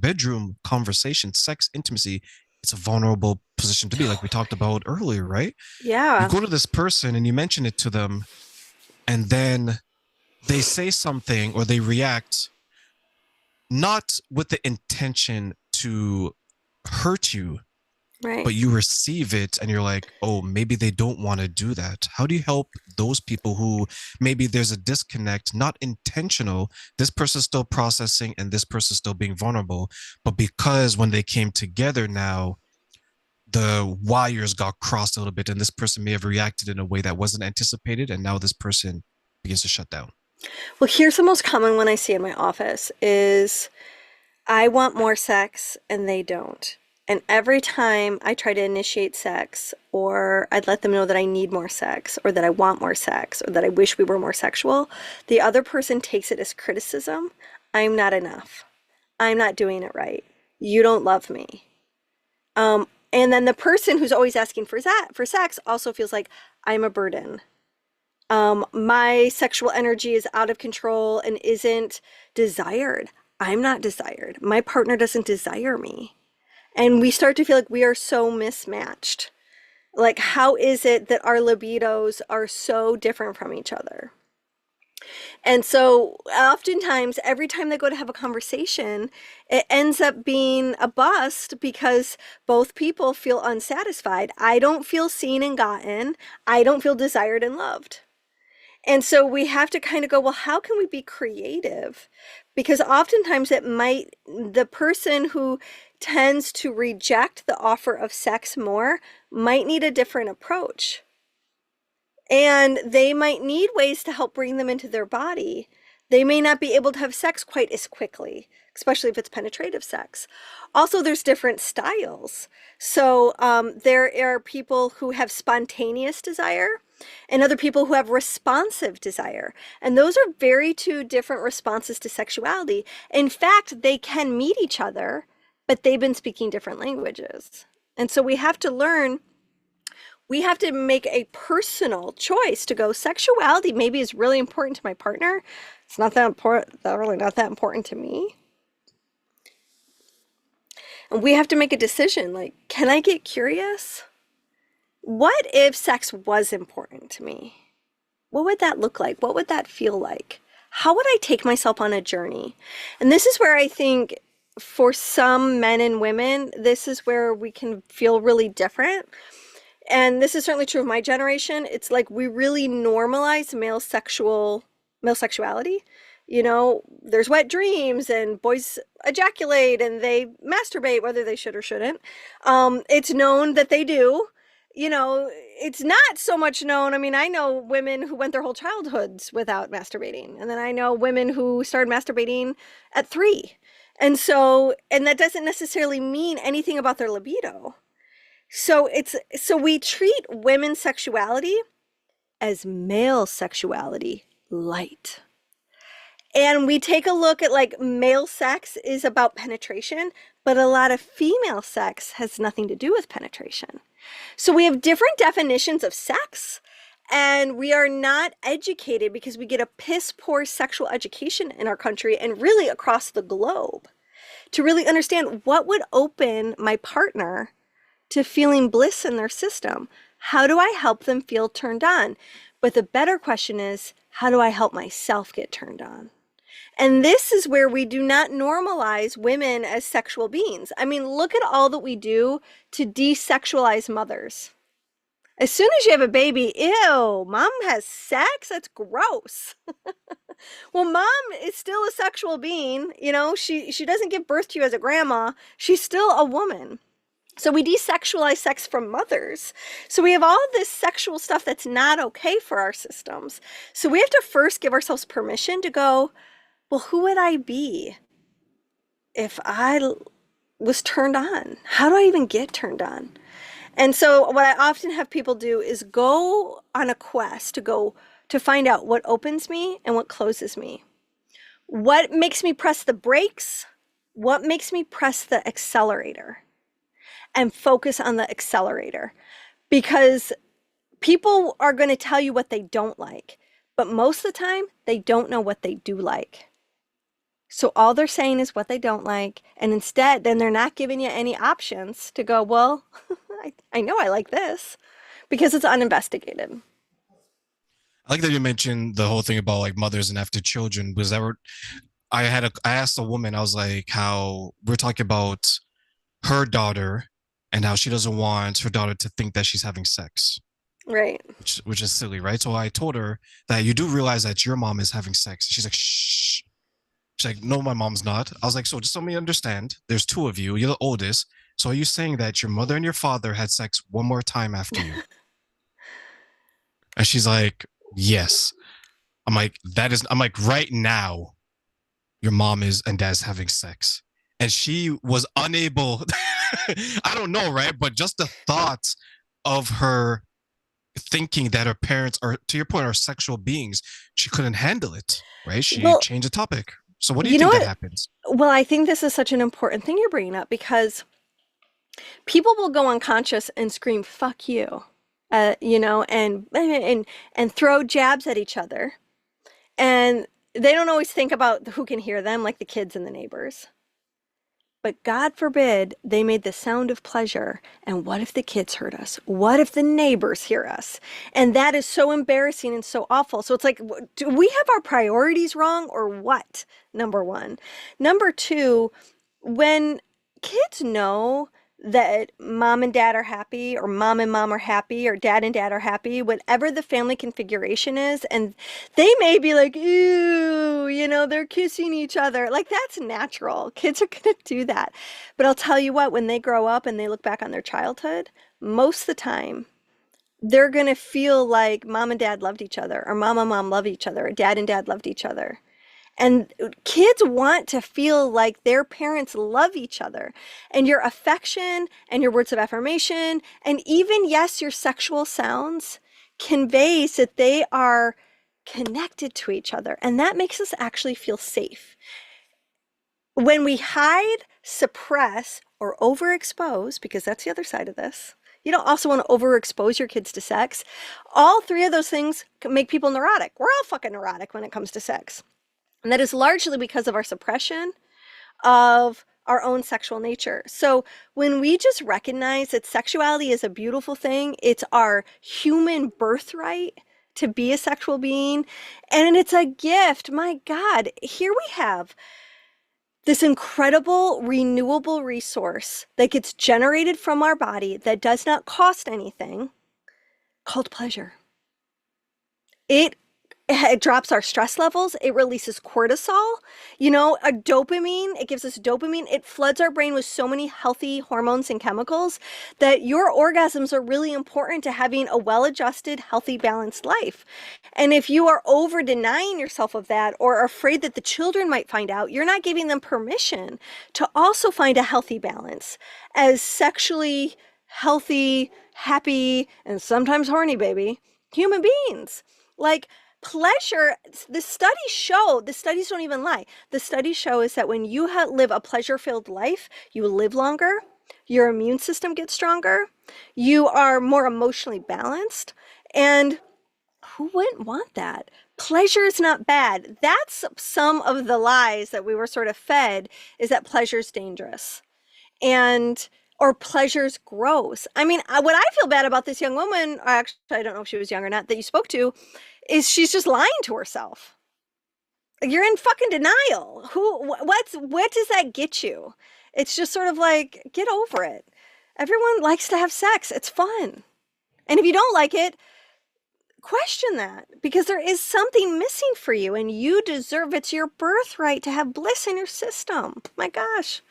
bedroom conversation, sex, intimacy, it's a vulnerable position to be, like we talked about earlier, right? You Yeah, go to this person and you mention it to them, and then they say something or they react not with the intention to hurt you, right. but you receive it and you're like, oh, maybe they don't want to do that. How do you help those people who maybe there's a disconnect, not intentional? This person's still processing and this person's still being vulnerable. But because when they came together now, the wires got crossed a little bit and this person may have reacted in a way that wasn't anticipated. And now this person begins to shut down. Well, here's the most common one I see in my office is I want more sex and they don't. And every time I try to initiate sex, or I'd let them know that I need more sex, or that I want more sex, or that I wish we were more sexual, the other person takes it as criticism. I'm not enough. I'm not doing it right. You don't love me. And then the person who's always asking for sex also feels like I'm a burden. My sexual energy is out of control and isn't desired. I'm not desired. My partner doesn't desire me. And we start to feel like we are so mismatched. Like, how is it that our libidos are so different from each other? And so, oftentimes, every time they go to have a conversation, it ends up being a bust because both people feel unsatisfied. I don't feel seen and gotten. I don't feel desired and loved. And so we have to kind of go, well, how can we be creative? Because oftentimes the person who tends to reject the offer of sex more might need a different approach. And they might need ways to help bring them into their body. They may not be able to have sex quite as quickly, especially if it's penetrative sex. Also, there's different styles. So there are people who have spontaneous desire and other people who have responsive desire. And those are very two different responses to sexuality. In fact, they can meet each other, but they've been speaking different languages. And so we have to make a personal choice to go, sexuality maybe is really important to my partner. It's not that important, really not that important to me. And we have to make a decision like, can I get curious? What if sex was important to me? What would that look like? What would that feel like? How would I take myself on a journey? And this is where I think for some men and women, this is where we can feel really different. And this is certainly true of my generation. It's like we really normalize male sexuality. You know, there's wet dreams and boys ejaculate and they masturbate, whether they should or shouldn't. It's known that they do. You know, it's not so much known. I mean, I know women who went their whole childhoods without masturbating. And then I know women who started masturbating at 3. And that doesn't necessarily mean anything about their libido. So we treat women's sexuality as male sexuality light. And we take a look at like male sex is about penetration, but a lot of female sex has nothing to do with penetration. So we have different definitions of sex, and we are not educated because we get a piss poor sexual education in our country and really across the globe to really understand what would open my partner to feeling bliss in their system. How do I help them feel turned on? But the better question is, how do I help myself get turned on? And this is where we do not normalize women as sexual beings. I mean, look at all that we do to desexualize mothers. As soon as you have a baby, ew, mom has sex? That's gross. Well, mom is still a sexual being. You know, she doesn't give birth to you as a grandma. She's still a woman. So we desexualize sex from mothers. So we have all this sexual stuff that's not okay for our systems. So we have to first give ourselves permission to go, well, who would I be if I was turned on? How do I even get turned on? And so what I often have people do is go on a quest to find out what opens me and what closes me. What makes me press the brakes? What makes me press the accelerator? And focus on the accelerator, because people are going to tell you what they don't like, but most of the time they don't know what they do like. So all they're saying is what they don't like. And instead, then they're not giving you any options to go, well, I know I like this because it's uninvestigated. I like that you mentioned the whole thing about like mothers and after children because I asked a woman, I was like, how we're talking about her daughter and how she doesn't want her daughter to think that she's having sex, Right. which is silly, right? So I told her that you do realize that your mom is having sex. She's like, shh. She's like, no, my mom's not. I was like, so just let me understand. There's two of you. You're the oldest. So are you saying that your mother and your father had sex one more time after you? And she's like, yes. I'm like, right now, your mom is and dad's having sex. And she was unable, I don't know, right? But just the thought of her thinking that her parents are, to your point, are sexual beings, she couldn't handle it, right? She Well, changed the topic. So what do you you know think that what? happens? Well, I think this is such an important thing you're bringing up because people will go unconscious and scream "fuck you," and throw jabs at each other, and they don't always think about who can hear them, like the kids and the neighbors. But God forbid they made the sound of pleasure. And what if the kids heard us? What if the neighbors hear us? And that is so embarrassing and so awful. So it's like, do we have our priorities wrong or what? Number one. Number two, when kids know that mom and dad are happy, or mom and mom are happy, or dad and dad are happy, whatever the family configuration is, and they may be like, ew, they're kissing each other. Like, that's natural. Kids are going to do that. But I'll tell you what, when they grow up and they look back on their childhood, most of the time, they're going to feel like mom and dad loved each other, or mom and mom loved each other, or dad and dad loved each other. And kids want to feel like their parents love each other. And your affection and your words of affirmation, and even, yes, your sexual sounds conveys that they are connected to each other. And that makes us actually feel safe. When we hide, suppress, or overexpose, because that's the other side of this, you don't also want to overexpose your kids to sex. All three of those things can make people neurotic. We're all fucking neurotic when it comes to sex. And that is largely because of our suppression of our own sexual nature. So when we just recognize that sexuality is a beautiful thing, it's our human birthright to be a sexual being, and it's a gift. My God, here we have this incredible renewable resource that gets generated from our body that does not cost anything, called pleasure. It it drops our stress levels. It releases cortisol, a dopamine. It gives us dopamine. It floods our brain with so many healthy hormones and chemicals that your orgasms are really important to having a well-adjusted, healthy, balanced life. And if you are over denying yourself of that, or are afraid that the children might find out, you're not giving them permission to also find a healthy balance as sexually healthy, happy, and sometimes horny, baby, human beings. Like, pleasure, the studies don't even lie. The studies show is that when you live a pleasure-filled life, you live longer, your immune system gets stronger, you are more emotionally balanced, and who wouldn't want that? Pleasure is not bad. That's some of the lies that we were sort of fed, is that pleasure is dangerous. And or pleasure's gross. I mean, what I feel bad about this young woman, actually, I don't know if she was young or not, that you spoke to, is she's just lying to herself. You're in fucking denial. What does that get you? It's just sort of like, get over it. Everyone likes to have sex. It's fun. And if you don't like it, question that, because there is something missing for you and you deserve, it's your birthright to have bliss in your system. My gosh.